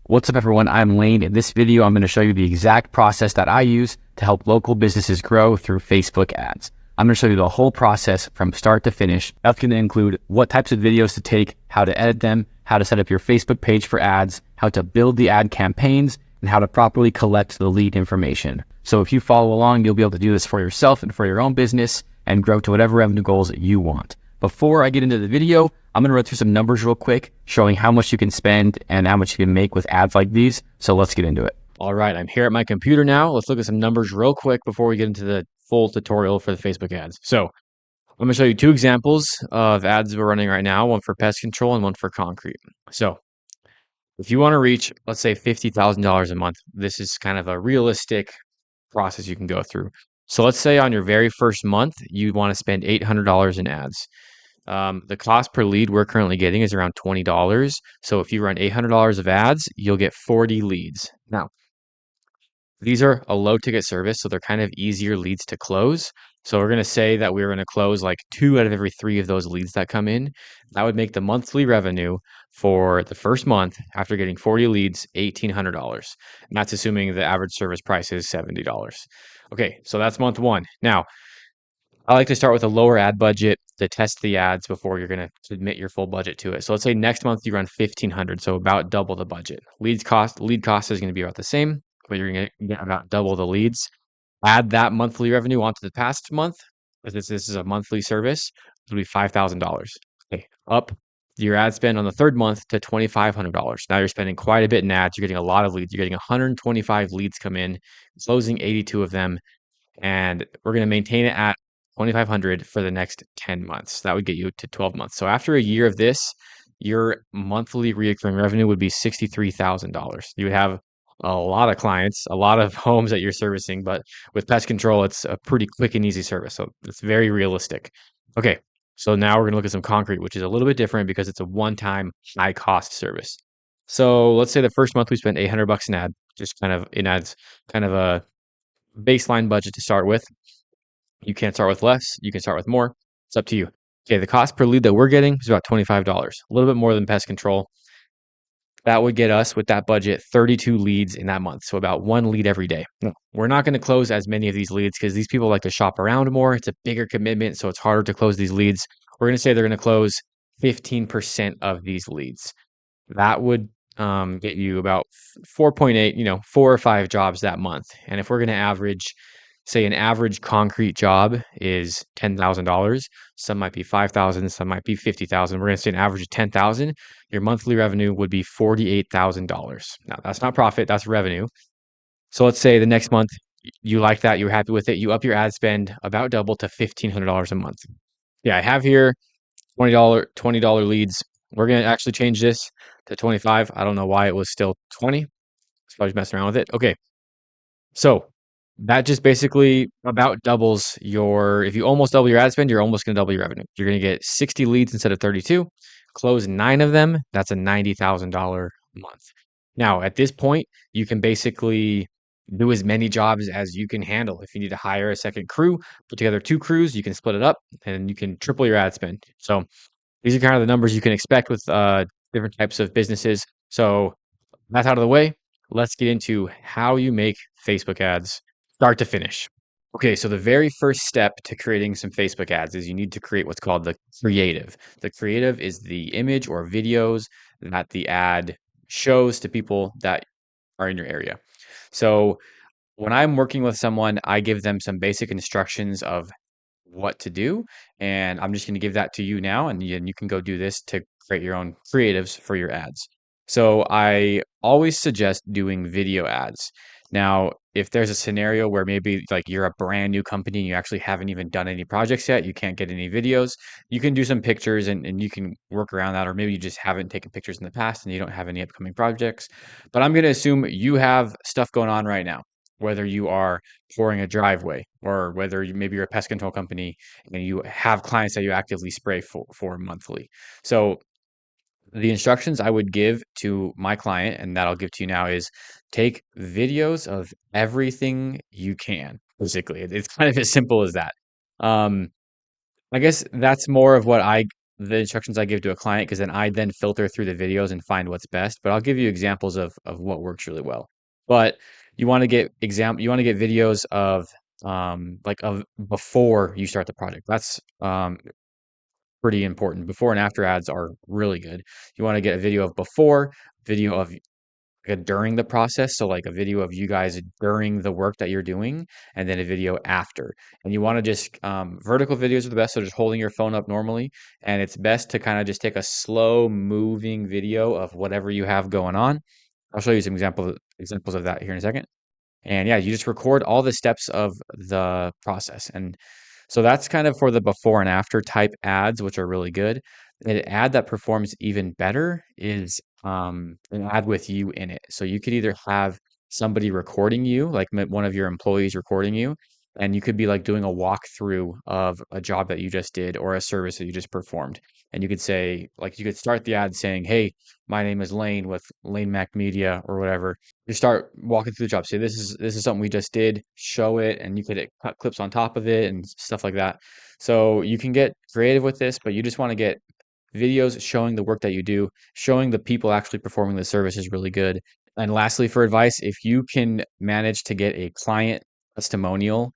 What's up everyone, I'm Lane. In this video, I'm going to show you the exact process that I use to help local businesses grow through Facebook ads. I'm going to show you the whole process from start to finish. That's going to include what types of videos to take, how to edit them, how to set up your Facebook page for ads, how to build the ad campaigns, and how to properly collect the lead information. So if you follow along, you'll be able to do this for yourself and for your own business and grow to whatever revenue goals you want. Before I get into the video, I'm going to run through some numbers real quick, showing how much you can spend and how much you can make with ads like these. So let's get into it. All right, I'm here at my computer now. Let's look at some numbers real quick before we get into the full tutorial for the Facebook ads. So I'm going to show you two examples of ads we're running right now, one for pest control and one for concrete. So if you want to reach, let's say $50,000 a month, this is kind of a realistic process you can go through. So let's say on your very first month, you want to spend $800 in ads. The cost per lead we're currently getting is around $20. So if you run $800 of ads, you'll get 40 leads. Now, these are a low ticket service, so they're kind of easier leads to close. So we're going to say that we're going to close like 2 out of every 3 of those leads that come in. That would make the monthly revenue for the first month after getting 40 leads, $1,800. And that's assuming the average service price is $70. Okay, so that's month one. Now, I like to start with a lower ad budget to test the ads before you're going to submit your full budget to it. So let's say next month you run 1,500, so about double the budget. Lead cost is going to be about the same, but you're going to get about double the leads. Add that monthly revenue onto the past month, because this is a monthly service, it'll be $5,000. Okay, up your ad spend on the third month to $2,500. Now you're spending quite a bit in ads. You're getting a lot of leads. You're getting 125 leads come in, closing 82 of them, and we're going to maintain it at 2,500 for the next 10 months. That would get you to 12 months. So after a year of this, your monthly recurring revenue would be $63,000. You would have a lot of clients, a lot of homes that you're servicing, but with pest control, it's a pretty quick and easy service. So it's very realistic. Okay, so now we're going to look at some concrete, which is a little bit different because it's a one-time high cost service. So let's say the first month we spent $800 in ad, just kind of in ads, kind of a baseline budget to start with. You can't start with less. You can start with more. It's up to you. Okay, the cost per lead that we're getting is about $25, a little bit more than pest control. That would get us, with that budget, 32 leads in that month. So about 1 lead every day. No, we're not going to close as many of these leads because these people like to shop around more. It's a bigger commitment, so it's harder to close these leads. We're going to say they're going to close 15% of these leads. That would get you about 4.8, 4 or 5 jobs that month. And if we're going to average, say an average concrete job is $10,000, some might be 5,000, some might be 50,000. We're going to say an average of 10,000. Your monthly revenue would be $48,000. Now that's not profit, that's revenue. So let's say the next month you like that, you're happy with it, you up your ad spend about double to $1,500 a month. Yeah, I have here $20 leads. We're going to actually change this to 25. I don't know why it was still 20. It's probably messing around with it. Okay. So that just basically about doubles if you almost double your ad spend, you're almost going to double your revenue. You're going to get 60 leads instead of 32, close 9 of them. That's a $90,000 a month. Now, at this point, you can basically do as many jobs as you can handle. If you need to hire a second crew, put together 2 crews, you can split it up and you can triple your ad spend. So these are kind of the numbers you can expect with different types of businesses. So that's out of the way. Let's get into how you make Facebook ads start to finish. Okay, so the very first step to creating some Facebook ads is you need to create what's called the creative. The creative is the image or videos that the ad shows to people that are in your area. So when I'm working with someone, I give them some basic instructions of what to do, and I'm just going to give that to you now, and you can go do this to create your own creatives for your ads. So I always suggest doing video ads. Now, if there's a scenario where maybe like you're a brand new company and you actually haven't even done any projects yet, you can't get any videos, you can do some pictures and you can work around that, or maybe you just haven't taken pictures in the past and you don't have any upcoming projects. But I'm going to assume you have stuff going on right now, whether you are pouring a driveway or whether maybe you're a pest control company and you have clients that you actively spray for monthly. So the instructions I would give to my client, and that I'll give to you now, is take videos of everything you can. Basically, it's kind of as simple as that. I guess that's more of what I the instructions I give to a client because then I then filter through the videos and find what's best. But I'll give you examples of what works really well. But you want to get videos of like of before you start the project. That's pretty important. Before and after ads are really good. You want to get a video of before, video of during the process. So like a video of you guys during the work that you're doing, and then a video after. And you want to just vertical videos are the best. So just holding your phone up normally, and it's best to kind of just take a slow moving video of whatever you have going on. I'll show you some examples of that here in a second. And yeah, you just record all the steps of the process. And so that's kind of for the before and after type ads, which are really good. An ad that performs even better is an ad with you in it. So you could either have somebody recording you, like one of your employees recording you, and you could be like doing a walkthrough of a job that you just did or a service that you just performed. And you could say, like, you could start the ad saying, "Hey, my name is Lane with Lane Mac Media," or whatever. You start walking through the job. Say, this is something we just did. Show it, and you could cut clips on top of it and stuff like that. So you can get creative with this, but you just want to get videos showing the work that you do, showing the people actually performing the service is really good. And lastly, for advice, if you can manage to get a client testimonial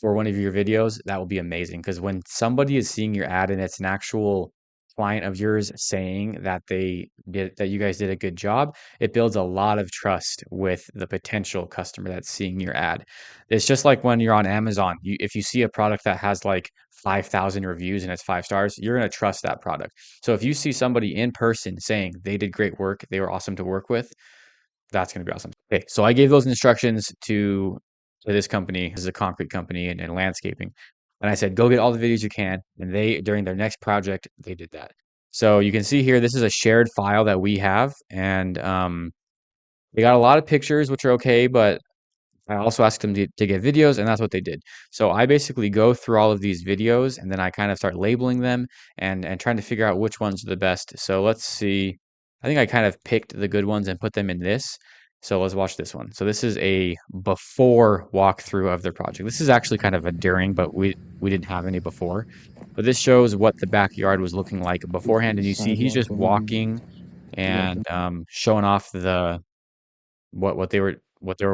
for one of your videos, that will be amazing. Because when somebody is seeing your ad and it's an actual client of yours saying that you guys did a good job, it builds a lot of trust with the potential customer that's seeing your ad. It's just like when you're on Amazon. If you see a product that has like 5,000 reviews and it's 5 stars, you're going to trust that product. So if you see somebody in person saying they did great work, they were awesome to work with, that's going to be awesome. Okay, so I gave those instructions to this company. This is a concrete company and landscaping. And I said, go get all the videos you can. And they, during their next project, they did that. So you can see here, this is a shared file that we have. And they got a lot of pictures, which are okay, but I also asked them to get videos, and that's what they did. So I basically go through all of these videos, and then I kind of start labeling them and trying to figure out which ones are the best. So let's see. I think I kind of picked the good ones and put them in this. So let's watch this one. So this is a before walkthrough of their project. This is actually kind of a during, but we didn't have any before. But this shows what the backyard was looking like beforehand, and you see he's just walking and showing off the what they were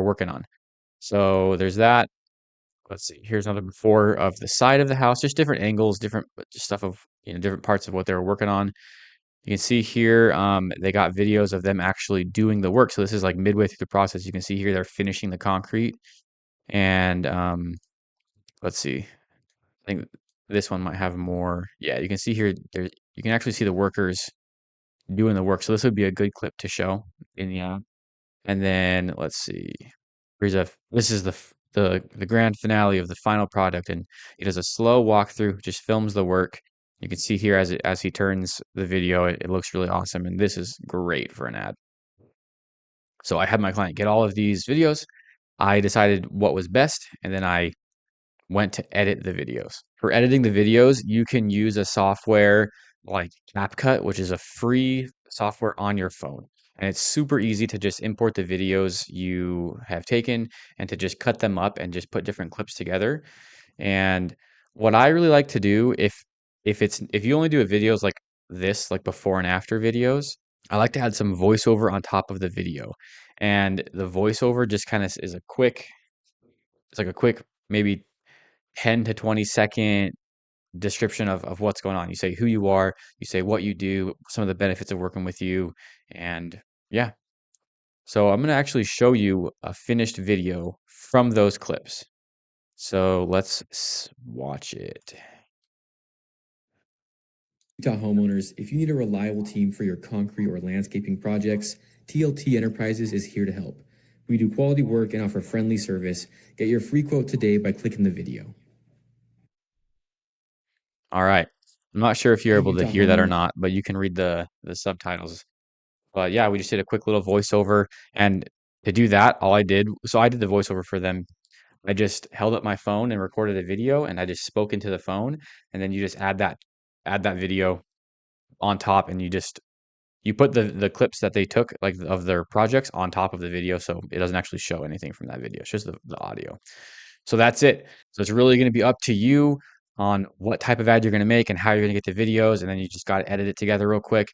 working on. So there's that. Let's see. Here's another before of the side of the house, just different angles, different just stuff of different parts of what they were working on. You can see here they got videos of them actually doing the work. So this is like midway through the process. You can see here they're finishing the concrete, and let's see. I think this one might have more. Yeah, you can see here there you can actually see the workers doing the work. So this would be a good clip to show in the app. And then let's see. This is the grand finale of the final product, and he does a slow walkthrough, just films the work. You can see here as he turns the video, it looks really awesome, and this is great for an ad. So I had my client get all of these videos. I decided what was best, and then I went to edit the videos. For editing the videos, you can use a software like CapCut, which is a free software on your phone. And it's super easy to just import the videos you have taken and to just cut them up and just put different clips together. And what I really like to do if you only do videos like this, like before and after videos, I like to add some voiceover on top of the video. And the voiceover just kind of is it's like a quick maybe 10 to 20-second description of what's going on. You say who you are, you say what you do, some of the benefits of working with you, and yeah. So I'm going to actually show you a finished video from those clips. So let's watch it. Utah homeowners, if you need a reliable team for your concrete or landscaping projects, TLT Enterprises is here to help. We do quality work and offer friendly service. Get your free quote today by clicking the video. All right. I'm not sure if you're Hey, able to Utah hear that or homeowners. not, but you can read the subtitles. But yeah, we just did a quick little voiceover. And to do that, I did the voiceover for them. I just held up my phone and recorded a video, and I just spoke into the phone, and then you just add that video on top, and you put the clips that they took like of their projects on top of the video, so it doesn't actually show anything from that video. It's just the audio. So that's it. So it's really going to be up to you. on what type of ad you're going to make and how you're going to get the videos, and then you just got to edit it together real quick.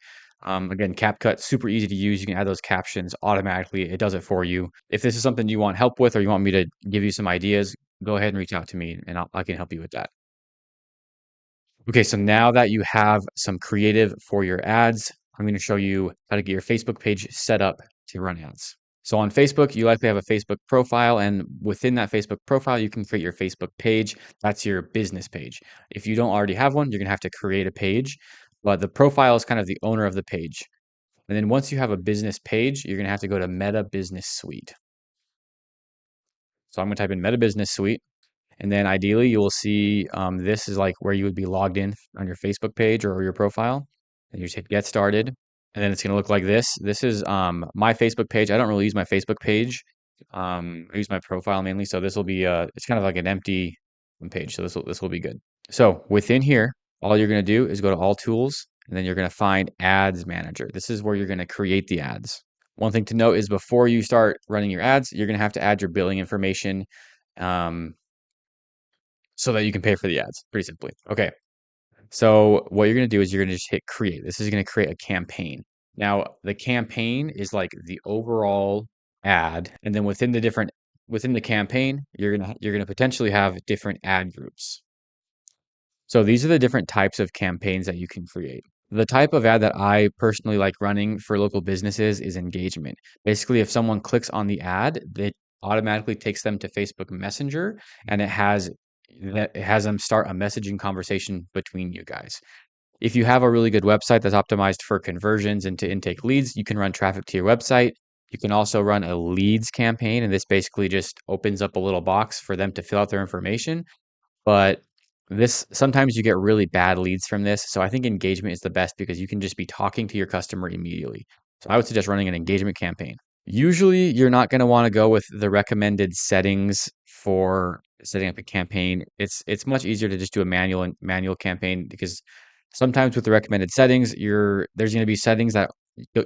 Again, CapCut, super easy to use. You can add those captions automatically. It does it for you. If this is something you want help with, or you want me to give you some ideas, go ahead and reach out to me and I can help you with that. Okay, so now that you have some creative for your ads, I'm going to show you how to get your Facebook page set up to run ads. So on Facebook, you likely have a Facebook profile, and within that Facebook profile, you can create your Facebook page. That's your business page. If you don't already have one, you're going to have to create a page, but the profile is kind of the owner of the page. And then once you have a business page, you're going to have to go to Meta Business Suite. So I'm going to type in Meta Business Suite. And then ideally, you will see this is like where you would be logged in on your Facebook page or your profile. And you just hit get started. And then it's going to look like this. This is my Facebook page. I don't really use my Facebook page. I use my profile mainly. So this will be it's kind of like an empty page. So this will be good. So within here, all you're going to do is go to all tools, and then you're going to find Ads Manager. This is where you're going to create the ads. One thing to note is before you start running your ads, you're going to have to add your billing information. So that you can pay for the ads, pretty simply. Okay, so what you're going to do is you're going to just hit create. This is going to create a campaign. Now, the campaign is like the overall ad, and then within the campaign, you're gonna potentially have different ad groups. So these are the different types of campaigns that you can create. The type of ad that I personally like running for local businesses is engagement. Basically, if someone clicks on the ad, it automatically takes them to Facebook Messenger, and it has them start a messaging conversation between you guys. If you have a really good website that's optimized for conversions and to intake leads, you can run traffic to your website. You can also run a leads campaign, and this basically just opens up a little box for them to fill out their information. But this sometimes you get really bad leads from this. So I think engagement is the best because you can just be talking to your customer immediately. So I would suggest running an engagement campaign. Usually you're not going to want to go with the recommended settings for setting up a campaign. It's much easier to just do a manual campaign because sometimes with the recommended settings, there's going to be settings that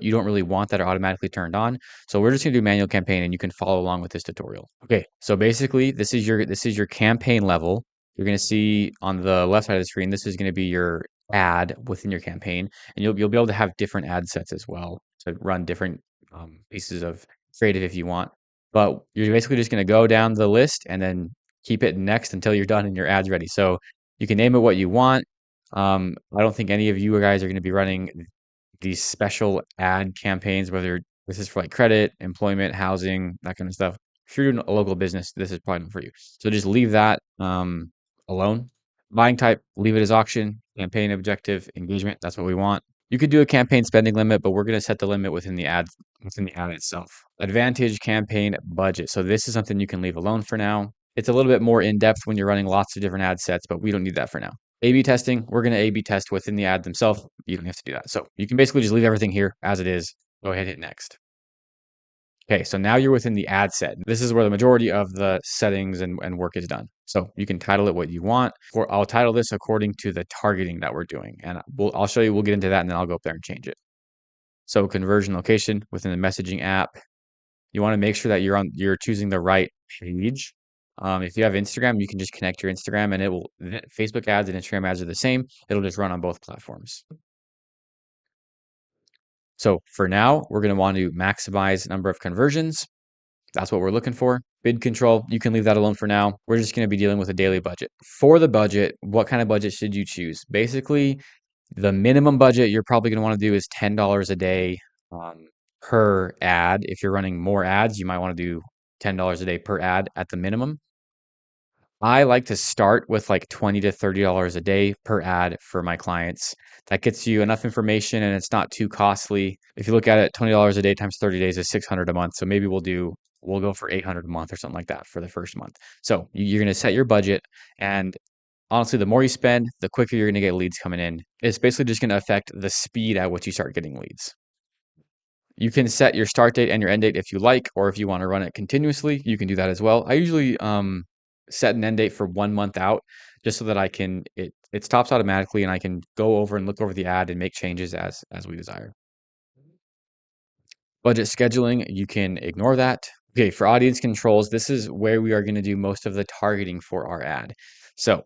you don't really want that are automatically turned on. So we're just going to do manual campaign, and you can follow along with this tutorial. Okay, so basically this is your campaign level. You're going to see on the left side of the screen, this is going to be your ad within your campaign, and you'll be able to have different ad sets as well to run different pieces of creative if you want. But you're basically just going to go down the list and then keep it next until you're done and your ad's ready. So you can name it what you want. I don't think any of you guys are going to be running these special ad campaigns, whether this is for like credit, employment, housing, that kind of stuff. If you're doing a local business, this is probably not for you. So just leave that alone. Buying type, leave it as auction. Campaign objective, engagement, that's what we want. You could do a campaign spending limit, but we're going to set the limit within the ad itself. Advantage campaign budget. So this is something you can leave alone for now. It's a little bit more in depth when you're running lots of different ad sets, but we don't need that for now. A/B testing, we're going to A/B test within the ad themselves. You don't have to do that. So you can basically just leave everything here as it is. Go ahead, hit next. Okay, so now you're within the ad set. This is where the majority of the settings and work is done. So you can title it what you want, or I'll title this according to the targeting that we're doing. And I'll show you, we'll get into that, and then I'll go up there and change it. So conversion location within the messaging app. You want to make sure that you're choosing the right page. If you have Instagram, you can just connect your Instagram, and Facebook ads and Instagram ads are the same. It'll just run on both platforms. So for now, we're going to want to maximize number of conversions. That's what we're looking for. Bid control, you can leave that alone for now. We're just going to be dealing with a daily budget. For the budget, what kind of budget should you choose? Basically, the minimum budget you're probably going to want to do is $10 a day per ad. If you're running more ads, you might want to do $10 a day per ad at the minimum. I like to start with like $20 to $30 a day per ad for my clients. That gets you enough information and it's not too costly. If you look at it, $20 a day times 30 days is $600 a month. So maybe we'll go for $800 a month or something like that for the first month. So you're going to set your budget, and honestly, the more you spend, the quicker you're going to get leads coming in. It's basically just going to affect the speed at which you start getting leads. You can set your start date and your end date if you like, or if you want to run it continuously, you can do that as well. I usually set an end date for 1 month out, just so that it stops automatically and I can go over and look over the ad and make changes as we desire. Budget scheduling, you can ignore that. Okay, for audience controls, this is where we are going to do most of the targeting for our ad. So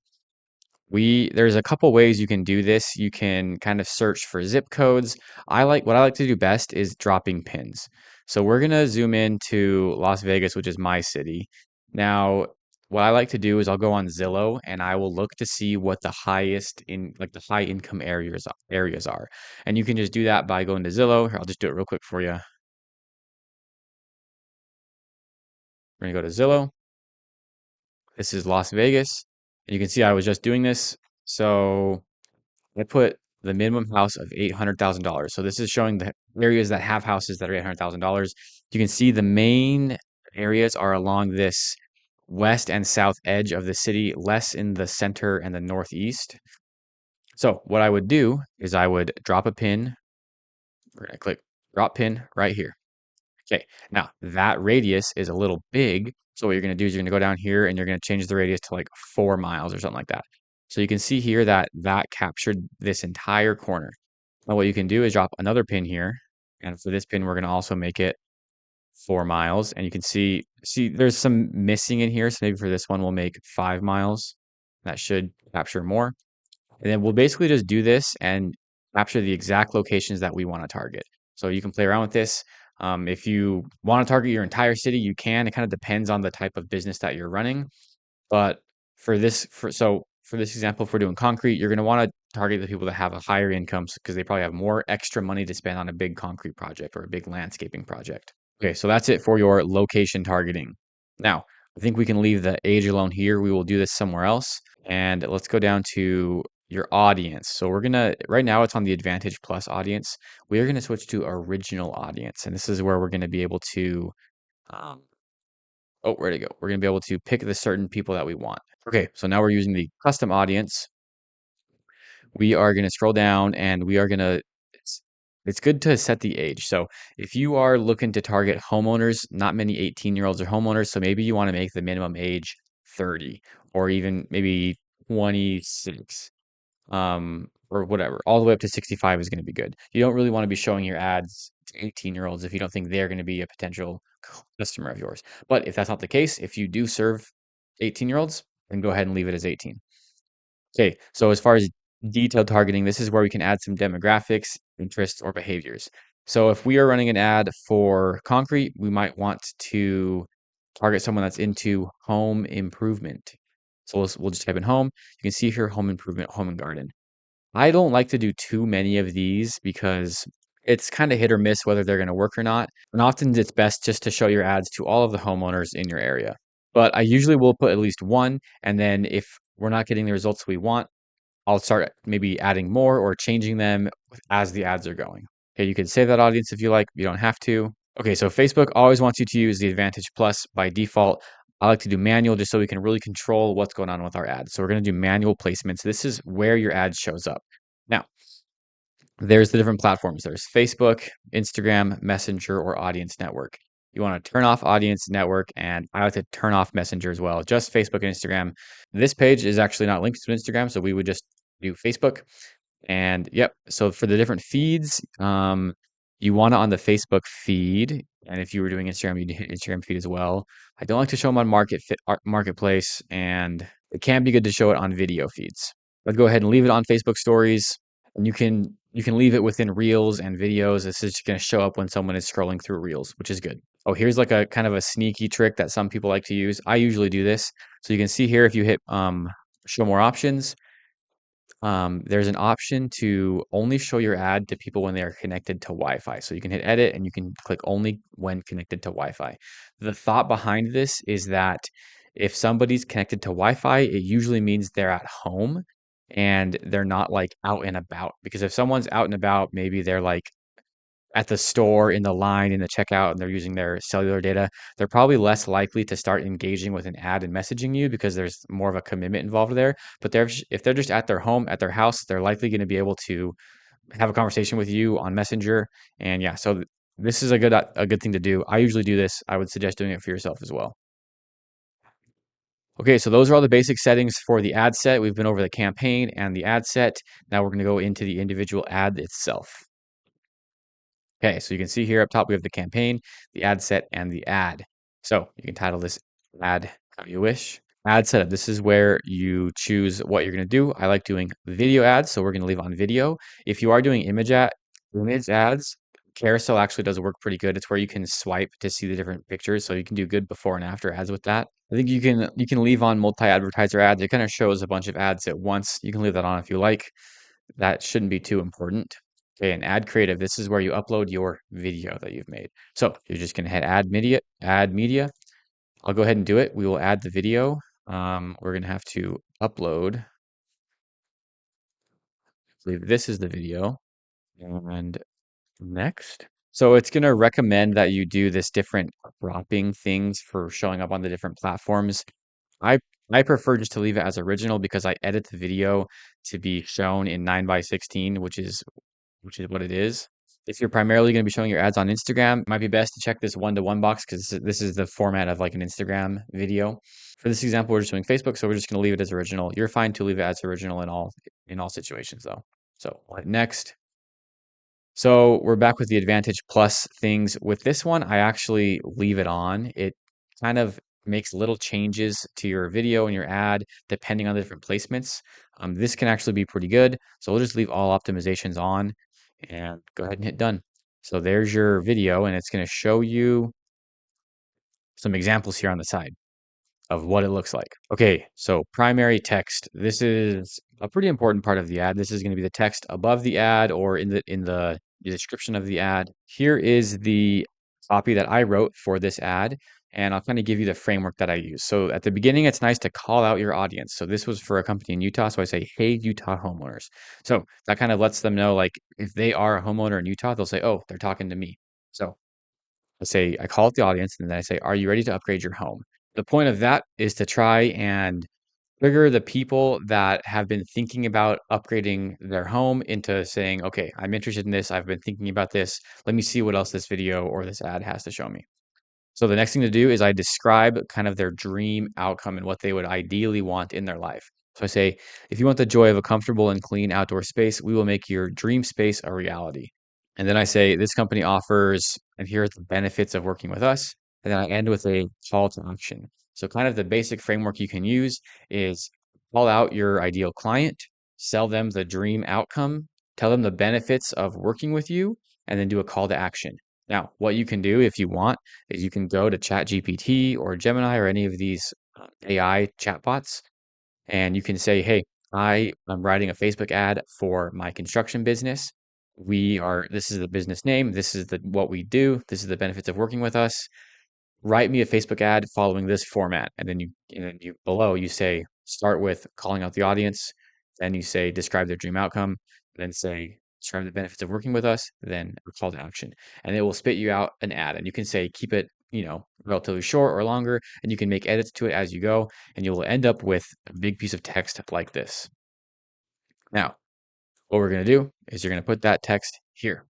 There's a couple ways you can do this. You can kind of search for zip codes. What I like to do best is dropping pins. So we're gonna zoom into Las Vegas, which is my city. Now, what I like to do is I'll go on Zillow and I will look to see what the highest in like the high income areas are. And you can just do that by going to Zillow. Here, I'll just do it real quick for you. We're gonna go to Zillow. This is Las Vegas. And you can see I was just doing this. So I put the minimum house of $800,000. So this is showing the areas that have houses that are $800,000. You can see the main areas are along this west and south edge of the city, less in the center and the northeast. So what I would do is I would drop a pin. We're gonna click drop pin right here. Okay, now that radius is a little big. So what you're gonna do is you're gonna go down here and you're gonna change the radius to like 4 miles or something like that. So you can see here that that captured this entire corner. Now what you can do is drop another pin here. And for this pin, we're gonna also make it 4 miles. And you can see there's some missing in here. So maybe for this one, we'll make 5 miles. That should capture more. And then we'll basically just do this and capture the exact locations that we want to target. So you can play around with this. If you want to target your entire city, you can. It kind of depends on the type of business that you're running. But for this example, if we're doing concrete, you're going to want to target the people that have a higher income because they probably have more extra money to spend on a big concrete project or a big landscaping project. Okay, so that's it for your location targeting. Now, I think we can leave the age alone here. We will do this somewhere else. And let's go down to your audience. So right now it's on the Advantage Plus audience. We are gonna switch to original audience. And this is where we're gonna be able to, um, oh, where'd it go? We're gonna be able to pick the certain people that we want. Okay, so now we're using the custom audience. We are gonna scroll down and it's good to set the age. So if you are looking to target homeowners, not many 18-year-olds are homeowners. So maybe you want to make the minimum age 30 or even maybe 26, or whatever. All the way up to 65 is going to be good. You don't really want to be showing your ads to 18-year-olds if you don't think they're going to be a potential customer of yours. But if that's not the case, if you do serve 18-year-olds, then go ahead and leave it as 18. Okay, so as far as detailed targeting, this is where we can add some demographics, interests, or behaviors. So if we are running an ad for concrete, we might want to target someone that's into home improvement. So we'll just type in home. You can see here home improvement, home and garden. I don't like to do too many of these because it's kind of hit or miss whether they're going to work or not. And often it's best just to show your ads to all of the homeowners in your area. But I usually will put at least one. And then if we're not getting the results we want, I'll start maybe adding more or changing them as the ads are going. Okay, you can save that audience if you like. You don't have to. Okay, so Facebook always wants you to use the Advantage Plus by default. I like to do manual just so we can really control what's going on with our ads. So we're going to do manual placements. This is where your ad shows up. Now, there's the different platforms. There's Facebook, Instagram, Messenger, or Audience Network. You want to turn off Audience Network, and I like to turn off Messenger as well, just Facebook and Instagram. This page is actually not linked to Instagram, so we would just do Facebook. And yep, so for the different feeds, you want it on the Facebook feed. And if you were doing Instagram, you'd hit Instagram feed as well. I don't like to show them on Marketplace, and it can be good to show it on video feeds. I'd go ahead and leave it on Facebook stories. And you can leave it within Reels and videos. This is going to show up when someone is scrolling through Reels, which is good. Oh, here's like a kind of a sneaky trick that some people like to use. I usually do this. So you can see here if you hit show more options, there's an option to only show your ad to people when they are connected to Wi-Fi. So you can hit edit and you can click only when connected to Wi-Fi. The thought behind this is that if somebody's connected to Wi-Fi, it usually means they're at home and they're not like out and about. Because if someone's out and about, maybe they're like at the store, in the line, in the checkout, and they're using their cellular data, they're probably less likely to start engaging with an ad and messaging you because there's more of a commitment involved there. But if they're just at their home, at their house, they're likely going to be able to have a conversation with you on Messenger. And yeah, so this is a good thing to do. I usually do this. I would suggest doing it for yourself as well. Okay, so those are all the basic settings for the ad set. We've been over the campaign and the ad set. Now we're going to go into the individual ad itself. Okay, so you can see here up top, we have the campaign, the ad set, and the ad. So you can title this ad how you wish. Ad setup. This is where you choose what you're going to do. I like doing video ads, so we're going to leave on video. If you are doing image ads, Carousel actually does work pretty good. It's where you can swipe to see the different pictures, so you can do good before and after ads with that. I think you can leave on multi-advertiser ads. It kind of shows a bunch of ads at once. You can leave that on if you like. That shouldn't be too important. Okay, and ad creative. This is where you upload your video that you've made. So you're just going to hit add media. I'll go ahead and do it. We will add the video. We're going to have to upload. I believe this is the video. And next. So it's going to recommend that you do this different cropping things for showing up on the different platforms. I I prefer just to leave it as original because I edit the video to be shown in 9:16, which is what it is. If you're primarily going to be showing your ads on Instagram, it might be best to check this one-to-one box because this is the format of like an Instagram video. For this example, we're just doing Facebook, so we're just going to leave it as original. You're fine to leave it as original in all situations though. So next. So we're back with the Advantage Plus things. With this one, I actually leave it on. It kind of makes little changes to your video and your ad depending on the different placements. This can actually be pretty good. So we'll just leave all optimizations on and go ahead and hit done. So there's your video, and it's going to show you some examples here on the side of what it looks like. Okay, so primary text. This is a pretty important part of the ad. This is going to be the text above the ad or in the description of the ad. Here is the copy that I wrote for this ad, and I'll kind of give you the framework that I use. So at the beginning, it's nice to call out your audience. So this was for a company in Utah, so I say, "Hey, Utah homeowners." So that kind of lets them know, like, if they are a homeowner in Utah, they'll say, "Oh, they're talking to me." So I call out the audience, and then I say, "Are you ready to upgrade your home?" The point of that is to try and trigger the people that have been thinking about upgrading their home into saying, "Okay, I'm interested in this. I've been thinking about this. Let me see what else this video or this ad has to show me." So the next thing to do is I describe kind of their dream outcome and what they would ideally want in their life. So I say, "If you want the joy of a comfortable and clean outdoor space, we will make your dream space a reality." And then I say, "This company offers, and here are the benefits of working with us." And then I end with a call to action. So kind of the basic framework you can use is call out your ideal client, sell them the dream outcome, tell them the benefits of working with you, and then do a call to action. Now, what you can do if you want is you can go to ChatGPT or Gemini or any of these AI chatbots, and you can say, "Hey, I'm writing a Facebook ad for my construction business. This is the business name. This is what we do. This is the benefits of working with us. Write me a Facebook ad following this format." And then you below you say, start with calling out the audience. Then you say, describe their dream outcome. Then say, describe the benefits of working with us. Then a call to action. And it will spit you out an ad. And you can say, keep it, relatively short or longer. And you can make edits to it as you go. And you will end up with a big piece of text like this. Now, what we're going to do is you're going to put that text here.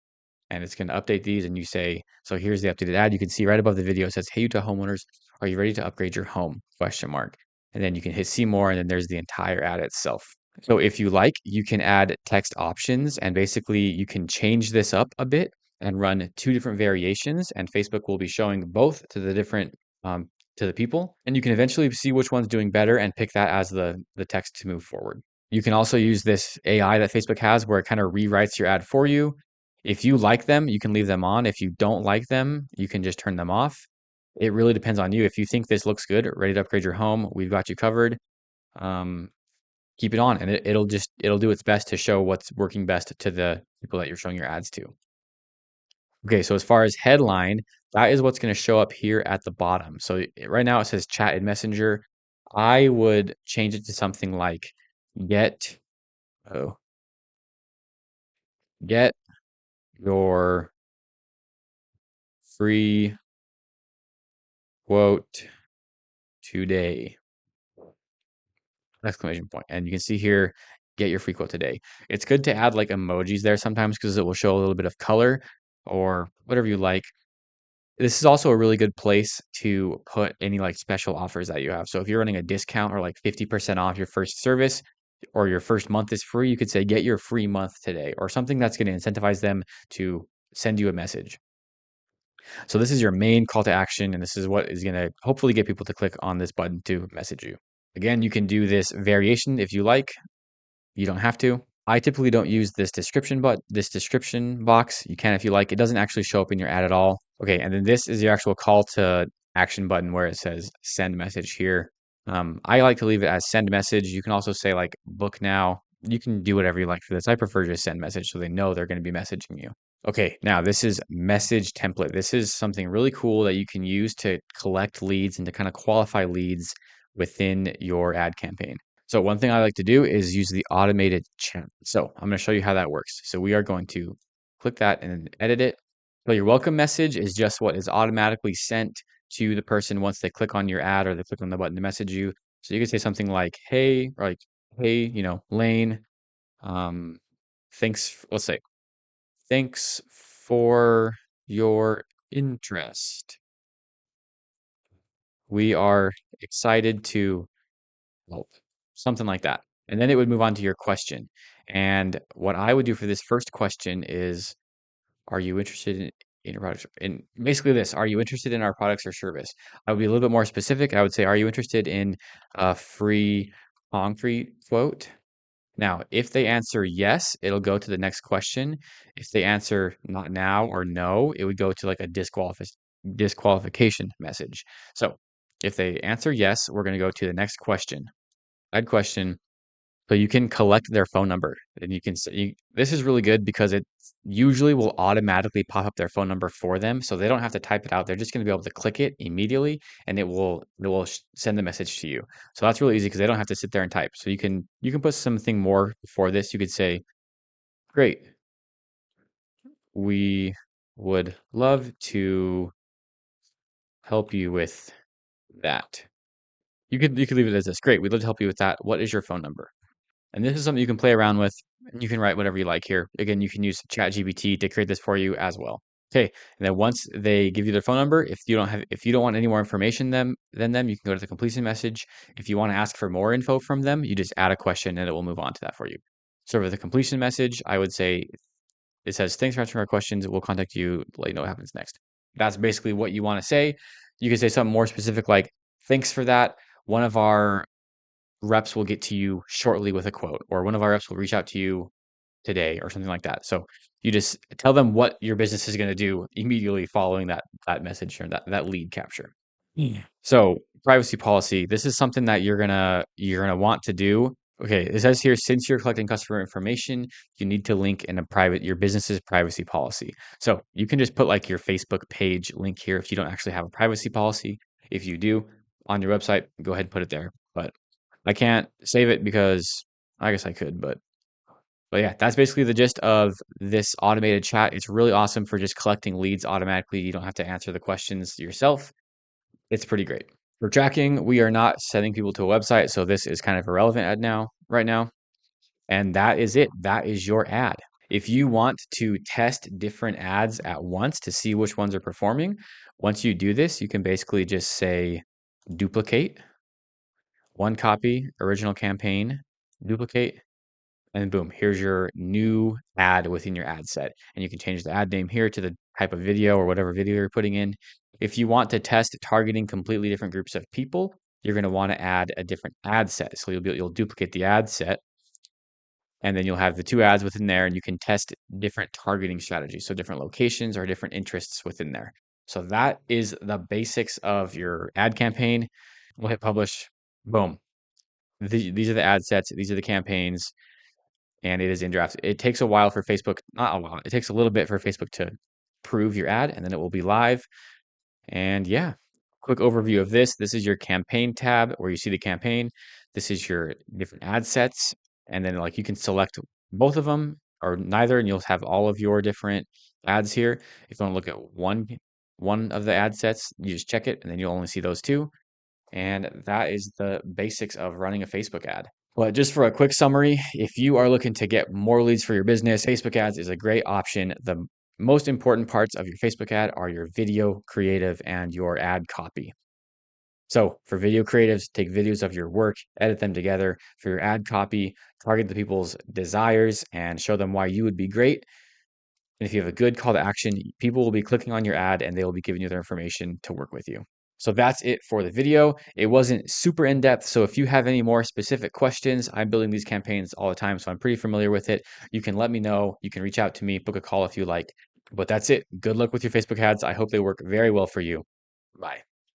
And it's going to update these, and you say, so here's the updated ad. You can see right above the video, it says, "Hey, Utah homeowners, are you ready to upgrade your home? Question mark. And then you can hit see more, and then there's the entire ad itself. So if you like, you can add text options, and basically you can change this up a bit and run two different variations, and Facebook will be showing both to the different to the people, and you can eventually see which one's doing better and pick that as the text to move forward. You can also use this AI that Facebook has where it kind of rewrites your ad for you. If you like them, you can leave them on. If you don't like them, you can just turn them off. It really depends on you. If you think this looks good, ready to upgrade your home, we've got you covered. Keep it on, and it'll do its best to show what's working best to the people that you're showing your ads to. Okay, so as far as headline, that is what's going to show up here at the bottom. So right now it says chat in Messenger. I would change it to something like get oh get your free quote today, exclamation point. And you can see here, get your free quote today. It's good to add like emojis there sometimes because it will show a little bit of color or whatever you like. This is also a really good place to put any like special offers that you have. So if you're running a discount or like 50% off your first service or your first month is free, you could say get your free month today or something that's going to incentivize them to send you a message. So this is your main call to action, and this is what is going to hopefully get people to click on this button to message you. Again, you can do this variation if you like. You don't have to. I typically don't use this description box. You can if you like. It doesn't actually show up in your ad at all. Okay, and then this is your actual call to action button where it says send message here. I like to leave it as send message. You can also say like book now. You can do whatever you like for this. I prefer just send message so they know they're going to be messaging you. Okay, now this is message template. This is something really cool that you can use to collect leads and to kind of qualify leads within your ad campaign. So one thing I like to do is use the automated chat. So I'm going to show you how that works. So we are going to click that and edit it. So your welcome message is just what is automatically sent to the person once they click on your ad or they click on the button to message you. So you can say something like, hey, or like, hey, Lane, um, let's say, thanks for your interest. We are excited to help, something like that. And then it would move on to your question. And what I would do for this first question is, are you interested in your products? And basically this, are you interested in our products or service? I would be a little bit more specific. I would say, are you interested in a free concrete quote? Now, if they answer yes, it'll go to the next question. If they answer not now or no, it would go to like a disqualification message. So if they answer yes, we're going to go to the next question. Add question. So you can collect their phone number, and you can this is really good because it usually will automatically pop up their phone number for them, so they don't have to type it out. They're just going to be able to click it immediately, and it will send the message to you. So that's really easy because they don't have to sit there and type. So you can put something more before this. You could say, "Great, we would love to help you with that." You could leave it as this. Great, we'd love to help you with that. What is your phone number? And this is something you can play around with. You can write whatever you like here. Again, you can use ChatGPT to create this for you as well. Okay, and then once they give you their phone number, if you don't want any more information than them, you can go to the completion message. If you want to ask for more info from them, you just add a question and it will move on to that for you. So for the completion message, I would say it says, thanks for answering our questions. We'll contact you to let you know what happens next. That's basically what you want to say. You can say something more specific like, thanks for that. One of our reps will get to you shortly with a quote, or one of our reps will reach out to you today or something like that. So you just tell them what your business is going to do immediately following that message or that lead capture. Yeah. So privacy policy, this is something that you're gonna want to do. Okay, it says here, since you're collecting customer information, you need to link in your business's privacy policy. So you can just put like your Facebook page link here if you don't actually have a privacy policy. If you do on your website, go ahead and put it there. But I can't save it because I guess I could, but yeah, that's basically the gist of this automated chat. It's really awesome for just collecting leads automatically. You don't have to answer the questions yourself. It's pretty great. For tracking, we are not sending people to a website, so this is kind of irrelevant right now. And that is it. That is your ad. If you want to test different ads at once to see which ones are performing, once you do this, you can basically just say duplicate, one copy, original campaign, duplicate, and boom, here's your new ad within your ad set. And you can change the ad name here to the type of video or whatever video you're putting in. If you want to test targeting completely different groups of people, you're going to want to add a different ad set. So you'll duplicate the ad set, and then you'll have the two ads within there, and you can test different targeting strategies. So different locations or different interests within there. So that is the basics of your ad campaign. We'll hit publish. Boom. These are the ad sets. These are the campaigns. And it is in draft. It takes a while for Facebook, not a while, it takes a little bit for Facebook to prove your ad, and then it will be live. And yeah, quick overview of this. This is your campaign tab where you see the campaign. This is your different ad sets. And then like you can select both of them or neither, and you'll have all of your different ads here. If you want to look at one of the ad sets, you just check it, and then you'll only see those two. And that is the basics of running a Facebook ad. But just for a quick summary, if you are looking to get more leads for your business, Facebook ads is a great option. The most important parts of your Facebook ad are your video creative and your ad copy. So for video creatives, take videos of your work, edit them together. For your ad copy, target the people's desires and show them why you would be great. And if you have a good call to action, people will be clicking on your ad and they will be giving you their information to work with you. So that's it for the video. It wasn't super in-depth, so if you have any more specific questions, I'm building these campaigns all the time, so I'm pretty familiar with it. You can let me know. You can reach out to me, book a call if you like. But that's it. Good luck with your Facebook ads. I hope they work very well for you. Bye.